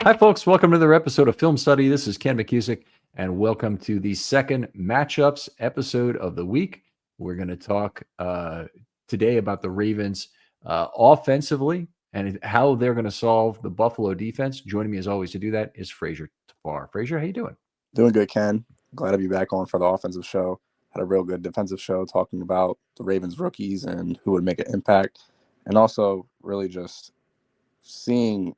Hi, folks. Welcome to another episode of Film Study. This is Ken McKusick, and welcome to the second matchups episode of the week. We're going to talk today about the Ravens offensively and how they're going to solve the Buffalo defense. Joining me, as always, to do that is Frazer Tafar. Frazer, how you doing? Doing good, Ken. Glad to be back on for the offensive show. Had a real good defensive show talking about the Ravens rookies and who would make an impact, and also really just seeing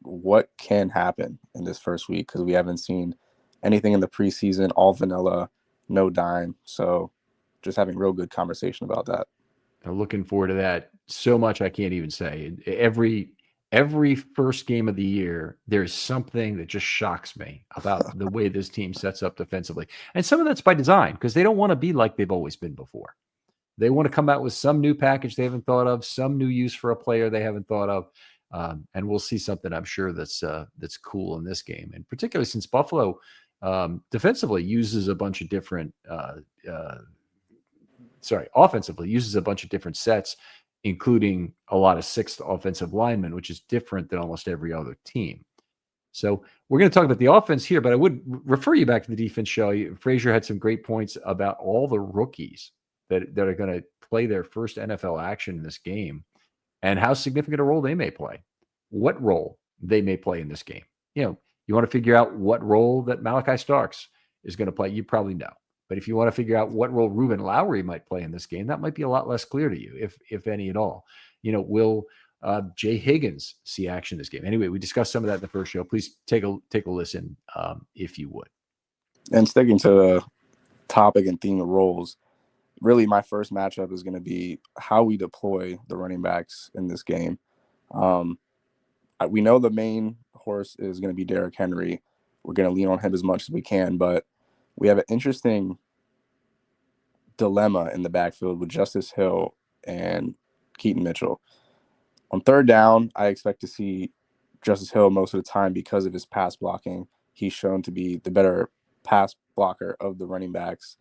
what can happen in this first week because we haven't seen anything in the preseason, all vanilla, no dime. So just having real good conversation about that. I'm looking forward to that so much I can't even say. Every first game of the year, there's something that just shocks me about the way this team sets up defensively. And some of that's by design because they don't want to be like they've always been before. They want to come out with some new package they haven't thought of, some new use for a player they haven't thought of. And we'll see something, I'm sure, that's cool in this game. And particularly since Buffalo defensively uses a bunch of different offensively uses a bunch of different sets, including a lot of sixth offensive linemen, which is different than almost every other team. So we're going to talk about the offense here, but I would refer you back to the defense show. Frazier had some great points about all the rookies that are going to play their first NFL action in this game and how significant a role they may play, what role they may play in this game. You want to figure out what role that Malachi Starks is going to play. You probably know. But if you want to figure out what role Ruben Lowry might play in this game, that might be a lot less clear to you, if any at all. Will Jay Higgins see action in this game? Anyway, we discussed some of that in the first show. Please take a listen if you would. And sticking to the topic and theme of roles, really my first matchup is going to be how we deploy the running backs in this game. We know the main horse is going to be Derrick Henry. We're going to lean on him as much as we can, but we have an interesting dilemma in the backfield with Justice Hill and Keaton Mitchell. On third down, I expect to see Justice Hill most of the time because of his pass blocking. He's shown to be the better pass blocker of the running backs.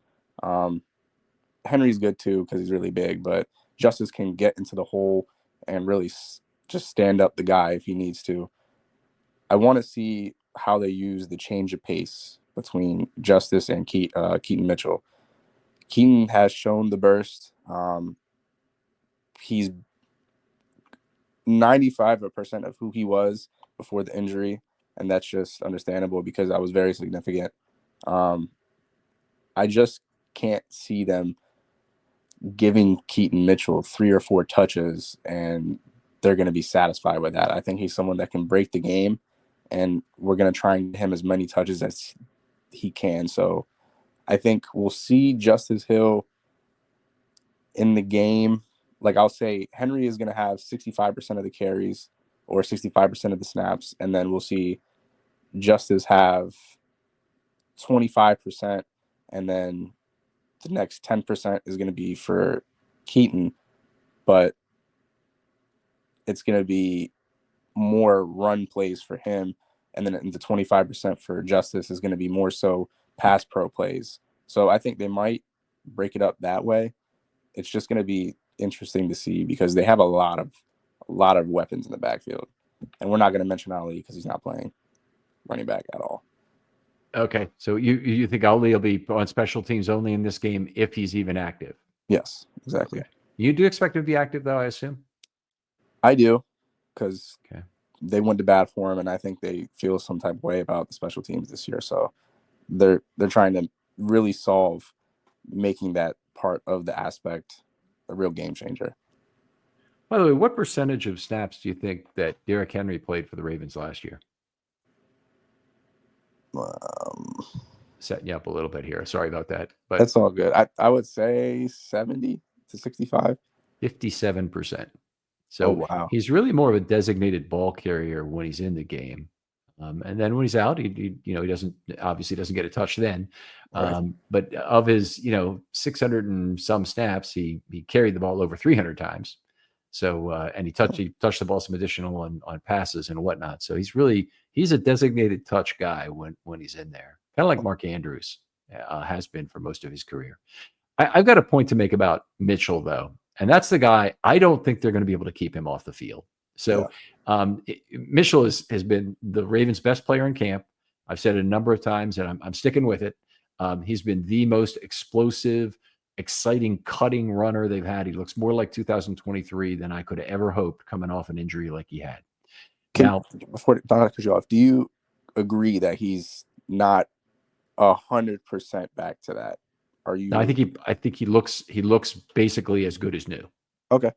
Henry's good too because he's really big, but Justice can get into the hole and really just stand up the guy if he needs to. I want to see how they use the change of pace between Justice and Keaton Mitchell. Keaton has shown the burst. He's 95% of who he was before the injury, and that's just understandable because that was very significant. I just can't see them giving Keaton Mitchell 3 or 4 touches and they're going to be satisfied with that. I think he's someone that can break the game, and we're going to try and get him as many touches as he can. So I think we'll see Justice Hill in the game. Like I'll say Henry is going to have 65% of the carries or 65% of the snaps, and then we'll see Justice have 25%, and then the next 10% is going to be for Keaton, but it's going to be more run plays for him. And then the 25% for Justice is going to be more so pass pro plays. So I think they might break it up that way. It's just going to be interesting to see because they have a lot of weapons in the backfield. And we're not going to mention Ali because he's not playing running back at all. Okay, so you think Ali will be on special teams only in this game if he's even active? Yes, exactly. Okay. You do expect him to be active, though, I assume? I do, because they went to bat for him, and I think they feel some type of way about the special teams this year. So they're trying to really solve making that part of the aspect a real game changer. By the way, what percentage of snaps do you think that Derrick Henry played for the Ravens last year? Setting you up a little bit here. Sorry about that. But that's all good. I would say 70 to 65. 57%. So wow. He's really more of a designated ball carrier when he's in the game. And then when he's out, he doesn't get a touch then. Right. But of his, 600 and some snaps, he carried the ball over 300 times. So, and he touched the ball some additional on passes and whatnot. So he's a designated touch guy when he's in there, kind of like Mark Andrews has been for most of his career. I've got a point to make about Mitchell, though. And that's the guy, I don't think they're going to be able to keep him off the field. So Mitchell has been the Ravens' best player in camp. I've said it a number of times, and I'm sticking with it. He's been the most explosive, exciting, cutting runner they've had. He looks more like 2023 than I could have ever hoped coming off an injury like he had. Before not cut you off, do you agree that he's not 100% back to that? Are you? No, I think he looks basically as good as new. Okay.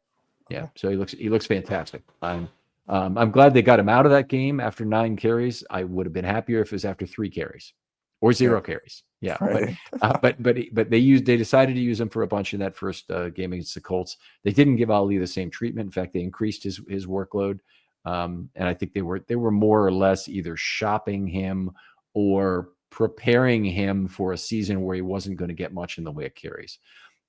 Yeah, so he looks fantastic. I'm glad they got him out of that game after 9 carries. I would have been happier if it was after 3 carries or 0 carries. Yeah, right. but they decided to use him for a bunch in that first game against the Colts. They didn't give Ali the same treatment. In fact, they increased his workload, and I think they were more or less either shopping him or preparing him for a season where he wasn't going to get much in the way of carries.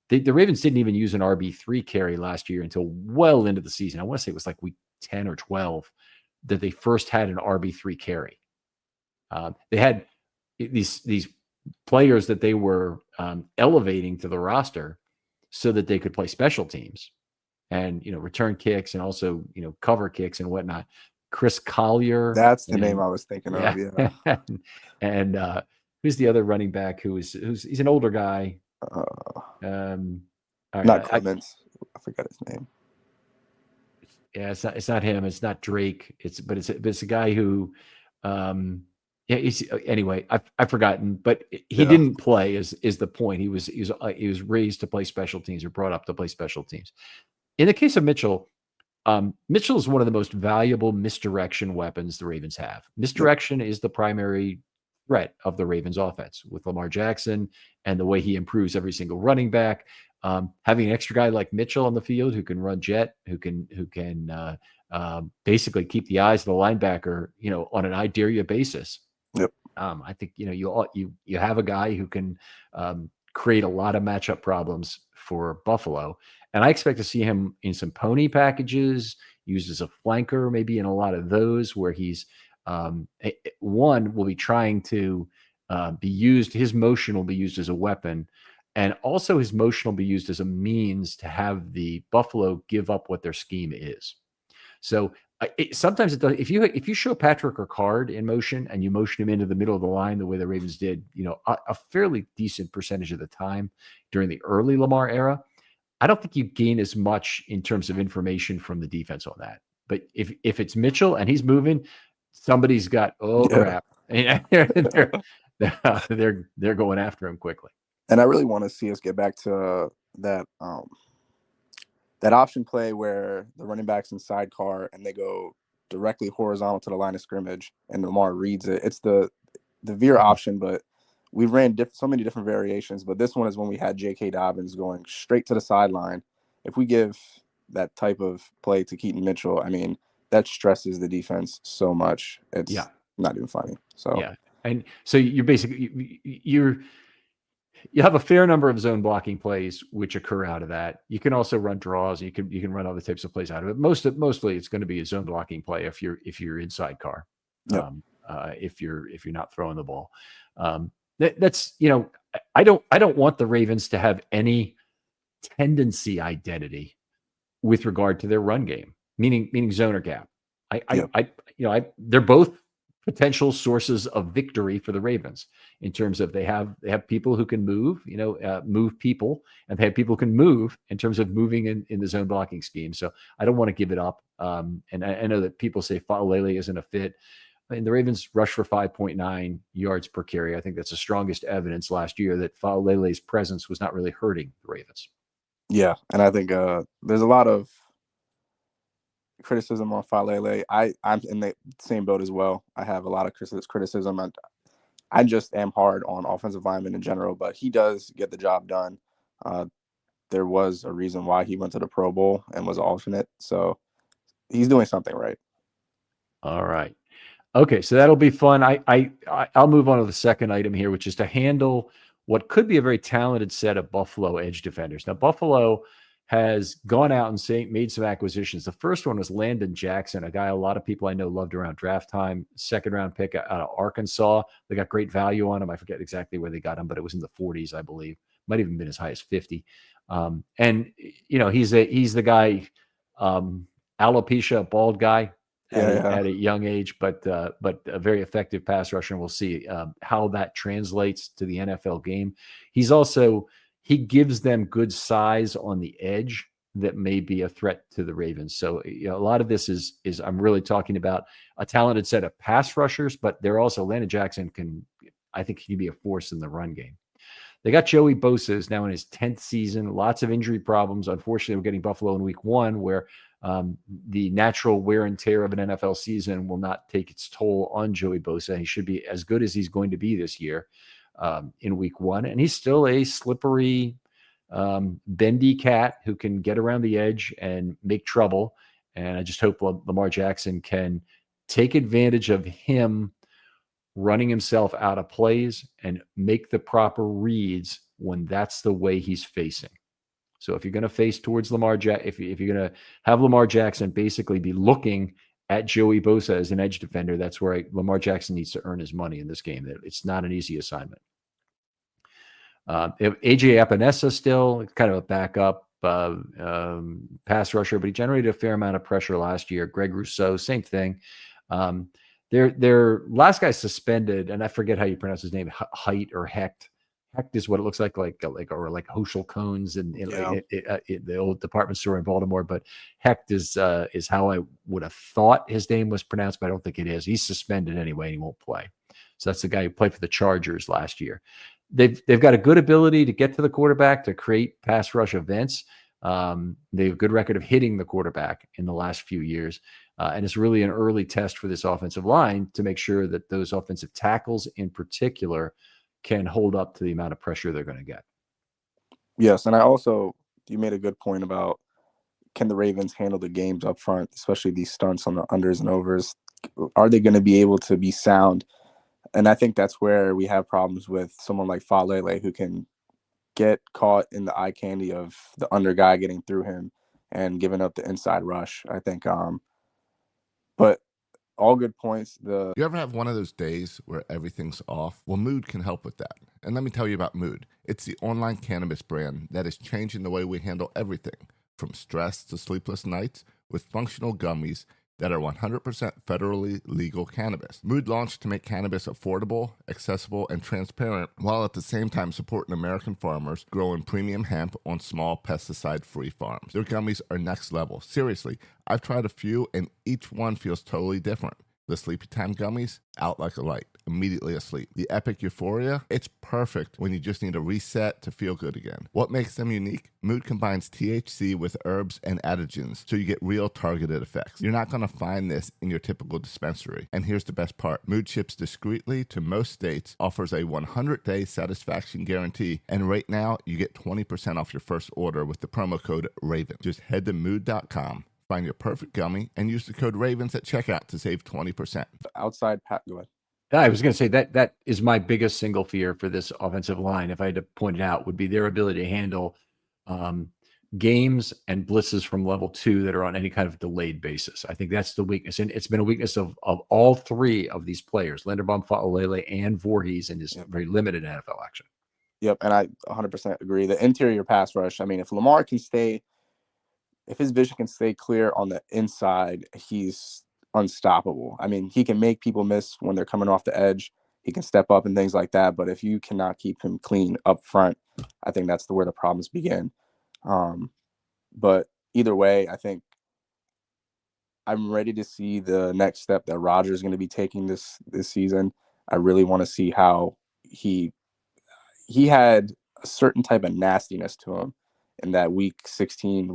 The Ravens didn't even use an RB3 carry last year until well into the season. I want to say it was like week 10 or 12 that they first had an RB3 carry. They had these players that they were elevating to the roster so that they could play special teams and, return kicks and also, cover kicks and whatnot. Chris Collier. That's the name I was thinking of. Yeah. and who's the other running back he's an older guy. Not Clements. I forgot his name. Yeah, it's not him. It's not Drake. It's a guy who, anyway. I've forgotten, but he didn't play. Is the point? He was raised to play special teams or brought up to play special teams. In the case of Mitchell, Mitchell is one of the most valuable misdirection weapons the Ravens have. Misdirection is the primary threat of the Ravens offense with Lamar Jackson and the way he improves every single running back. Having an extra guy like Mitchell on the field who can run jet, who can basically keep the eyes of the linebacker, on an I dare you basis. Yep. I think you have a guy who can create a lot of matchup problems for Buffalo, and I expect to see him in some pony packages, used as a flanker, maybe in a lot of those where he's one will be trying to be used. His motion will be used as a weapon. And also his motion will be used as a means to have the Buffalo give up what their scheme is. So sometimes it does. If you show Patrick Ricard in motion and you motion him into the middle of the line the way the Ravens did, a fairly decent percentage of the time during the early Lamar era, I don't think you gain as much in terms of information from the defense on that. But if it's Mitchell and he's moving, somebody's got crap. They're going after him quickly. And I really want to see us get back to that option play where the running back's in sidecar and they go directly horizontal to the line of scrimmage and Lamar reads it. It's the veer option, but we ran so many different variations. But this one is when we had J.K. Dobbins going straight to the sideline. If we give that type of play to Keaton Mitchell, I mean, that stresses the defense so much. It's not even funny. So yeah, and so you're basically you have a fair number of zone blocking plays which occur out of that. You can also run draws. You can run other types of plays out of it. Mostly it's going to be a zone blocking play if you're inside car. Yep. If you're not throwing the ball. That's I don't want the Ravens to have any tendency identity with regard to their run game, meaning zone or gap. They're both potential sources of victory for the Ravens in terms of they have people who can move, move people, and they have people who can move in terms of moving in the zone blocking scheme. So I don't want to give it up. And I know that people say Faalele isn't a fit. I mean, the Ravens rushed for 5.9 yards per carry. I think that's the strongest evidence last year that Faalele's presence was not really hurting the Ravens. Yeah, and I think there's a lot of criticism on Faalele. I'm in the same boat as well. I have a lot of criticism. I just am hard on offensive linemen in general, but he does get the job done. There was a reason why he went to the Pro Bowl and was alternate, so he's doing something right. All right. Okay, so that'll be fun. I'll move on to the second item here, which is to handle what could be a very talented set of Buffalo edge defenders. Now, Buffalo has gone out and made some acquisitions. The first one was Landon Jackson, a guy a lot of people I know loved around draft time, second-round pick out of Arkansas. They got great value on him. I forget exactly where they got him, but it was in the 40s, I believe. Might even been as high as 50. And he's the guy. alopecia, bald guy at a young age, but a very effective pass rusher. And we'll see how that translates to the NFL game. He gives them good size on the edge that may be a threat to the Ravens. So a lot of this is I'm really talking about a talented set of pass rushers, but they're also Landon Jackson I think he can be a force in the run game. They got Joey Bosa is now in his 10th season, lots of injury problems. Unfortunately, we're getting Buffalo in week 1 where the natural wear and tear of an NFL season will not take its toll on Joey Bosa. He should be as good as he's going to be this year in week 1. And he's still a slippery, bendy cat who can get around the edge and make trouble. And I just hope Lamar Jackson can take advantage of him running himself out of plays and make the proper reads when that's the way he's facing. So if you're going to face towards Lamar Jackson, if you're going to have Lamar Jackson basically be looking at Joey Bosa as an edge defender, that's where Lamar Jackson needs to earn his money in this game. It's not an easy assignment. AJ Epinesa still kind of a backup pass rusher, but he generated a fair amount of pressure last year. Greg Rousseau, same thing. Their last guy suspended, and I forget how you pronounce his name, Height or Hecht. Hecht is what it looks like Hochel cones in the old department store in Baltimore. But Hecht is how I would have thought his name was pronounced, but I don't think it is. He's suspended anyway, and he won't play. So that's the guy who played for the Chargers last year. They've got a good ability to get to the quarterback, to create pass rush events. They have a good record of hitting the quarterback in the last few years. And it's really an early test for this offensive line to make sure that those offensive tackles in particular can hold up to the amount of pressure they're going to get. Yes, and you made a good point about can the Ravens handle the games up front, especially these stunts on the unders and overs? Are they going to be able to be sound? And I think that's where we have problems with someone like Falele, who can get caught in the eye candy of the under guy getting through him and giving up the inside rush. I think, but all good points. You ever have one of those days where everything's off? Well, Mood can help with that. And let me tell you about Mood. It's the online cannabis brand that is changing the way we handle everything, from stress to sleepless nights, with functional gummies that are 100% federally legal cannabis. Mood launched to make cannabis affordable, accessible, and transparent, while at the same time supporting American farmers growing premium hemp on small pesticide-free farms. Their gummies are next level. Seriously, I've tried a few, and each one feels totally different. The Sleepy Time gummies, out like a light, immediately asleep. The Epic Euphoria, it's perfect when you just need a reset to feel good again. What makes them unique? Mood combines THC with herbs and adaptogens, so you get real targeted effects. You're not going to find this in your typical dispensary. And here's the best part. Mood ships discreetly to most states, offers a 100-day satisfaction guarantee, and right now you get 20% off your first order with the promo code RAVEN. Just head to mood.com. Find your perfect gummy and use the code RAVENS at checkout to save 20%. Outside, Pat, go ahead. I was going to say that is my biggest single fear for this offensive line, if I had to point it out, would be their ability to handle games and blitzes from level 2 that are on any kind of delayed basis. I think that's the weakness. And it's been a weakness of all three of these players, Linderbaum, Falele, and Voorhees, in his very limited NFL action. Yep, and I 100% agree. The interior pass rush, I mean, if Lamar can if his vision can stay clear on the inside, he's unstoppable. I mean, he can make people miss when they're coming off the edge. He can step up and things like that. But if you cannot keep him clean up front, I think that's where the problems begin. But either way, I think I'm ready to see the next step that Rodgers is going to be taking this season. I really want to see how he had a certain type of nastiness to him in that week 17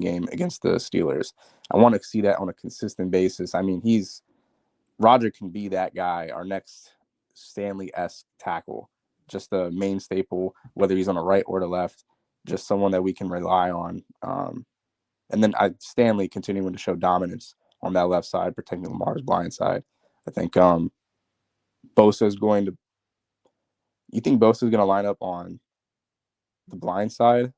game against the Steelers. I want to see that on a consistent basis. I mean, Roger can be that guy, our next Stanley-esque tackle, just the main staple, whether he's on the right or the left, just someone that we can rely on. And then Stanley continuing to show dominance on that left side, protecting Lamar's blind side. I think Bosa is going to – you think Bosa is going to line up on the blind side?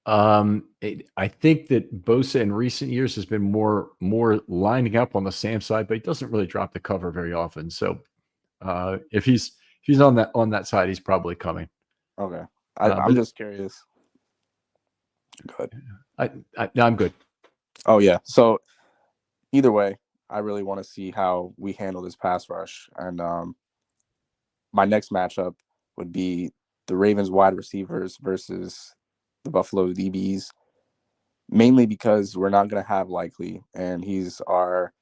I think that Bosa in recent years has been more lining up on the Sam side, but he doesn't really drop the cover very often. So if he's on that side, he's probably coming. Okay, I'm just curious. Go ahead. No, I'm good. Oh, yeah. So either way, I really want to see how we handle this pass rush. And my next matchup would be the Ravens wide receivers versus the Buffalo DBs, mainly because we're not going to have Likely, and he's our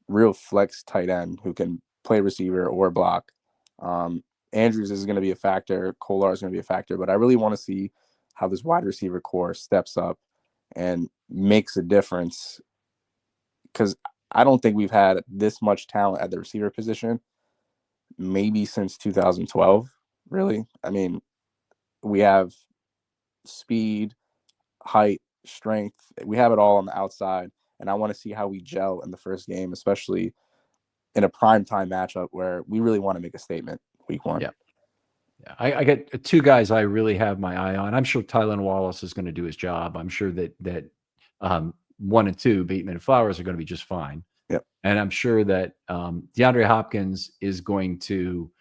real flex tight end who can play receiver or block. Um, Andrews is going to be a factor. Kolar is going to be a factor, but I really want to see how this wide receiver core steps up and makes a difference, because I don't think we've had this much talent at the receiver position maybe since 2012. Really, I mean, we have speed, height, strength. We have it all on the outside, and I want to see how we gel in the first game, especially in a primetime matchup where we really want to make a statement week one. Yeah. Yeah, I get two guys I really have my eye on. I'm sure Tylan Wallace is going to do his job. I'm sure that 1 and 2, Bateman and Flowers, are going to be just fine. Yep. And I'm sure that DeAndre Hopkins is going to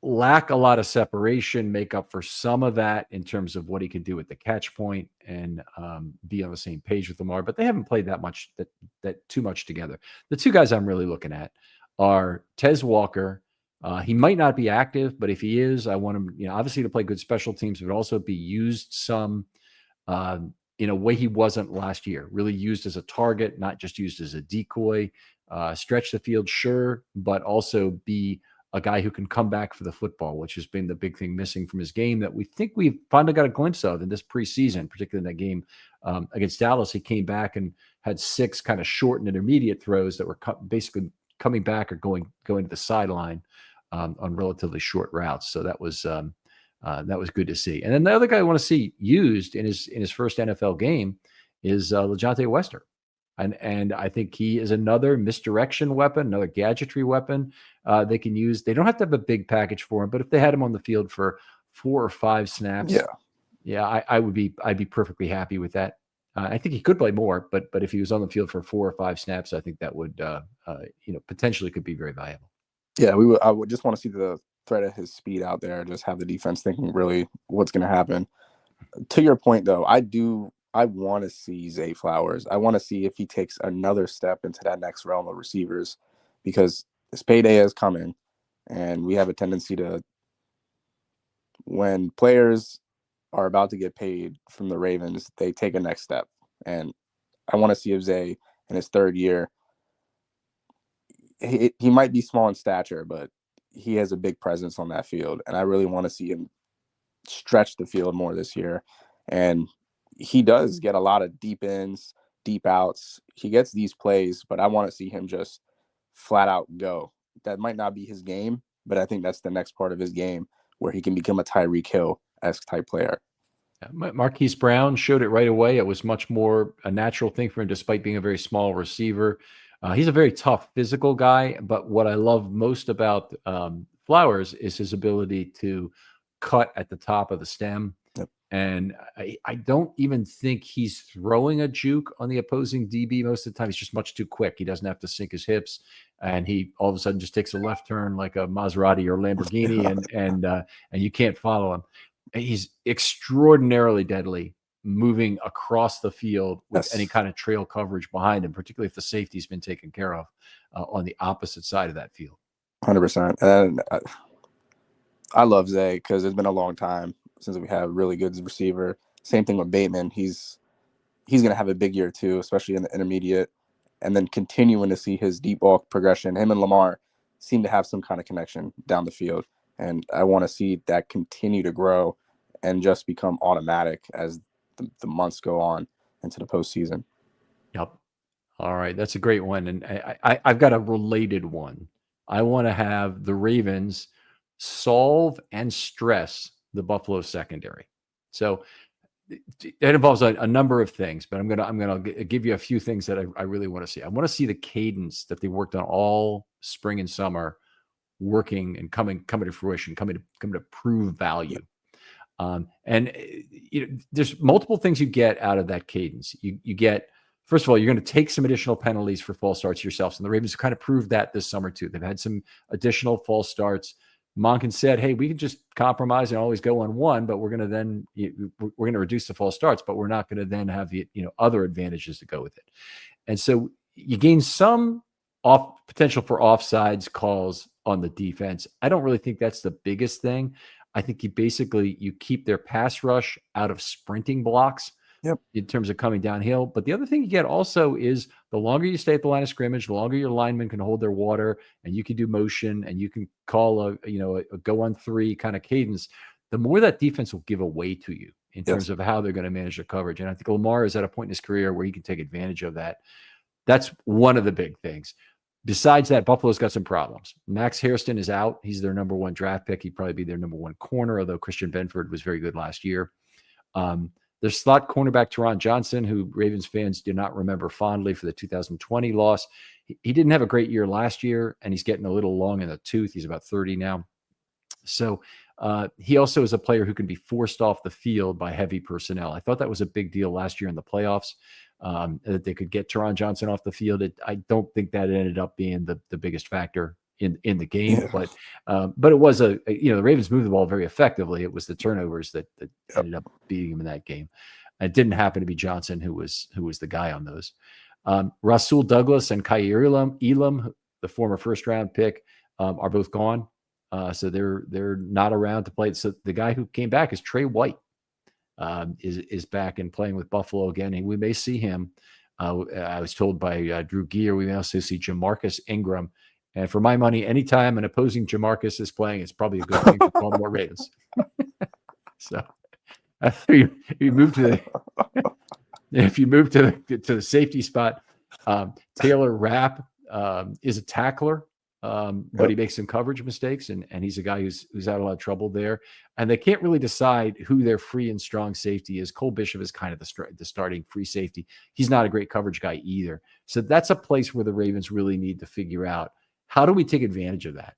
lack a lot of separation, make up for some of that in terms of what he can do at the catch point and be on the same page with Lamar. But they haven't played that too much together. The two guys I'm really looking at are Tez Walker. He might not be active, but if he is, I want him, obviously to play good special teams, but also be used some in a way he wasn't last year. Really used as a target, not just used as a decoy. Stretch the field, sure, but also be a guy who can come back for the football, which has been the big thing missing from his game that we think we've finally got a glimpse of in this preseason, particularly in that game against Dallas. He came back and had 6 kind of short and intermediate throws that were basically coming back or going to the sideline on relatively short routes. So that was good to see. And then the other guy I want to see used in his first NFL game is LeJohntay Wester. And I think he is another misdirection weapon, another gadgetry weapon they can use. They don't have to have a big package for him, but if they had him on the field for 4 or 5 snaps, I'd be perfectly happy with that. I think he could play more, but if he was on the field for 4 or 5 snaps, I think that would potentially could be very valuable. Yeah, I would just want to see the threat of his speed out there, just have the defense thinking really what's going to happen. To your point, though, I want to see Zay Flowers. I want to see if he takes another step into that next realm of receivers, because his payday is coming, and we have a tendency to, when players are about to get paid from the Ravens, they take a next step. And I want to see if Zay in his 3rd year, he might be small in stature, but he has a big presence on that field. And I really want to see him stretch the field more this year. And he does get a lot of deep ins, deep outs. He gets these plays, but I want to see him just flat out go. That might not be his game, but I think that's the next part of his game where he can become a Tyreek Hill-esque type player. Marquise Brown showed it right away. It was much more a natural thing for him, despite being a very small receiver. He's a very tough physical guy, but what I love most about Flowers is his ability to cut at the top of the stem. Yep. And I don't even think he's throwing a juke on the opposing DB most of the time. He's just much too quick. He doesn't have to sink his hips, and he all of a sudden just takes a left turn like a Maserati or Lamborghini, and you can't follow him. He's extraordinarily deadly, moving across the field with any kind of trail coverage behind him, particularly if the safety's been taken care of on the opposite side of that field. 100%. And I love Zay because it's been a long time since we have a really good receiver. Same thing with Bateman. He's going to have a big year too, especially in the intermediate, and then continuing to see his deep ball progression. Him and Lamar seem to have some kind of connection down the field, and I want to see that continue to grow and just become automatic as the months go on into the postseason. Yep. All right. That's a great one. And I've got a related one. I want to have the Ravens solve and stress the Buffalo secondary. So that involves a number of things, but I'm gonna give you a few things that I really want to see. I want to see the cadence that they worked on all spring and summer, working and coming to fruition, coming to prove value. There's multiple things you get out of that cadence. You get, first of all, you're going to take some additional penalties for false starts yourselves, and the Ravens kind of proved that this summer too. They've had some additional false starts. Monken said, hey, we can just compromise and always go on one, but we're going to reduce the false starts, but we're not going to then have the other advantages to go with it. And so you gain some potential for offsides calls on the defense. I don't really think that's the biggest thing. I think you keep their pass rush out of sprinting blocks. Yep. In terms of coming downhill. But the other thing you get also is the longer you stay at the line of scrimmage, the longer your linemen can hold their water, and you can do motion, and you can call a go on three kind of cadence, the more that defense will give away to you in terms of how they're going to manage their coverage. And I think Lamar is at a point in his career where he can take advantage of that. That's one of the big things. Besides that, Buffalo's got some problems. Max Hairston is out. He's their number one draft pick. He'd probably be their number one corner, although Christian Benford was very good last year. Their slot cornerback, Teron Johnson, who Ravens fans do not remember fondly for the 2020 loss. He didn't have a great year last year, and he's getting a little long in the tooth. He's about 30 now. So he also is a player who can be forced off the field by heavy personnel. I thought that was a big deal last year in the playoffs, that they could get Teron Johnson off the field. I don't think that ended up being the biggest factor in the game, but it was the Ravens moved the ball very effectively. It was the turnovers that ended up beating him in that game. It didn't happen to be Johnson who was the guy on those. Rasul Douglas and Kaiir Elam, the former first round pick, are both gone. So they're not around to play. So the guy who came back is Trey White, is back and playing with Buffalo again, and we may see him. I was told by Drew Gear we may also see Jamarcus Ingram. And for my money, anytime an opposing Jamarcus is playing, it's probably a good thing for Baltimore Ravens. So if you move to the safety spot, Taylor Rapp is a tackler, but he makes some coverage mistakes, and he's a guy who's had a lot of trouble there. And they can't really decide who their free and strong safety is. Cole Bishop is kind of the starting free safety. He's not a great coverage guy either. So that's a place where the Ravens really need to figure out, how do we take advantage of that?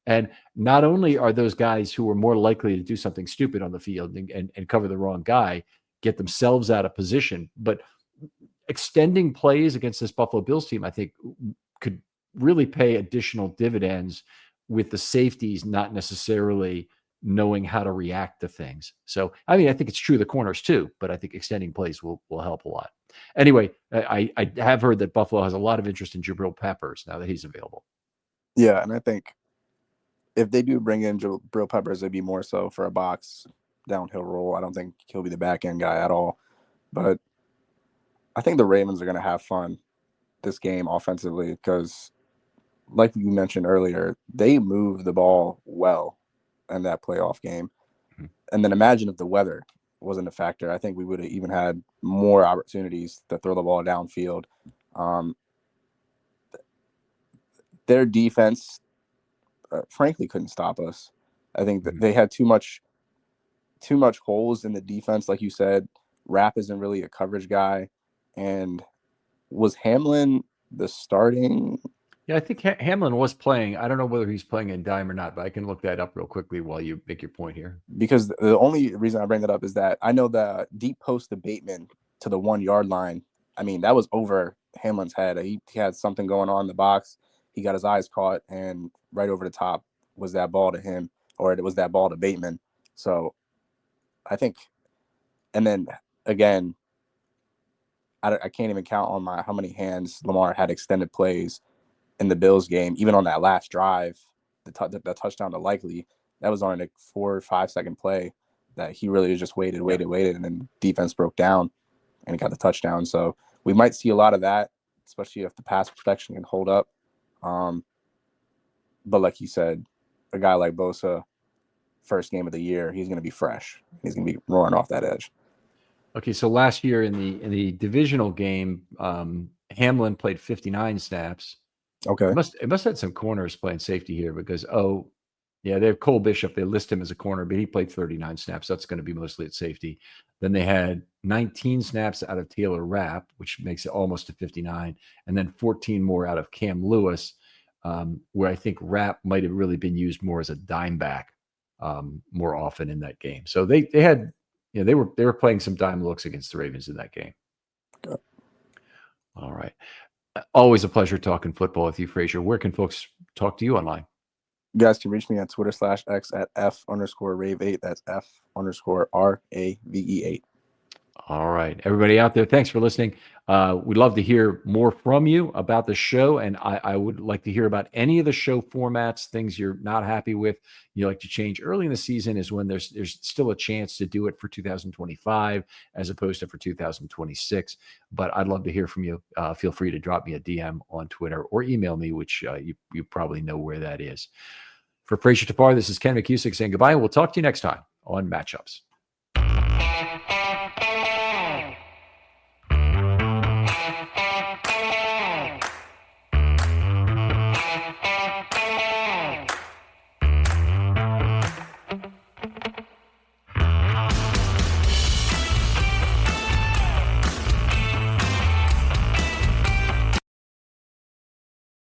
And not only are those guys who are more likely to do something stupid on the field and cover the wrong guy, get themselves out of position, but extending plays against this Buffalo Bills team, I think, could really pay additional dividends with the safeties not necessarily knowing how to react to things. So, I mean, I think it's true of the corners too, but I think extending plays will help a lot. Anyway, I have heard that Buffalo has a lot of interest in Jabril Peppers now that he's available. Yeah, and I think if they do bring in Jabril Peppers, it'd be more so for a box downhill roll. I don't think he'll be the back end guy at all. But I think the Ravens are going to have fun this game offensively because, like you mentioned earlier, they move the ball well in that playoff game. Mm-hmm. And then imagine if the weather wasn't a factor. I think we would have even had more opportunities to throw the ball downfield. Their defense, frankly, couldn't stop us. I think that they had too much holes in the defense. Like you said, Rapp isn't really a coverage guy. And was Hamlin the starting? Yeah, I think Hamlin was playing. I don't know whether he's playing in dime or not, but I can look that up real quickly while you make your point here. Because the only reason I bring that up is that I know the deep post to Bateman to the 1 yard line. I mean, that was over Hamlin's head. He had something going on in the box. He got his eyes caught, and right over the top was that ball to him, or it was that ball to Bateman. So I think, and then again, I can't even count on how many hands Lamar had extended plays in the Bills game. Even on that last drive, the touchdown to Likely, that was on a 4 or 5 second play that he really just waited, and then defense broke down and he got the touchdown. So we might see a lot of that, especially if the pass protection can hold up. But like you said, a guy like Bosa, first game of the year, he's going to be fresh. He's going to be roaring off that edge. Okay, so last year in the divisional game, Hamlin played 59 snaps. Okay, it must have had some corners playing safety here because they have Cole Bishop. They list him as a corner, but he played 39 snaps. That's going to be mostly at safety. Then they had 19 snaps out of Taylor Rapp, which makes it almost to 59, and then 14 more out of Cam Lewis, where I think Rapp might have really been used more as a dime back more often in that game. So they had, they were playing some dime looks against the Ravens in that game. Good. All right. Always a pleasure talking football with you, Frazer. Where can folks talk to you online? You guys can reach me on Twitter/X at F_Rave8. That's F_RAVE8. All right. Everybody out there, thanks for listening. We'd love to hear more from you about the show. And I would like to hear about any of the show formats, things you're not happy with, you like to change early in the season is when there's still a chance to do it for 2025 as opposed to for 2026. But I'd love to hear from you. Feel free to drop me a DM on Twitter or email me, which you probably know where that is. For Frazer Tafar, this is Ken McKusick saying goodbye. And we'll talk to you next time on Matchups.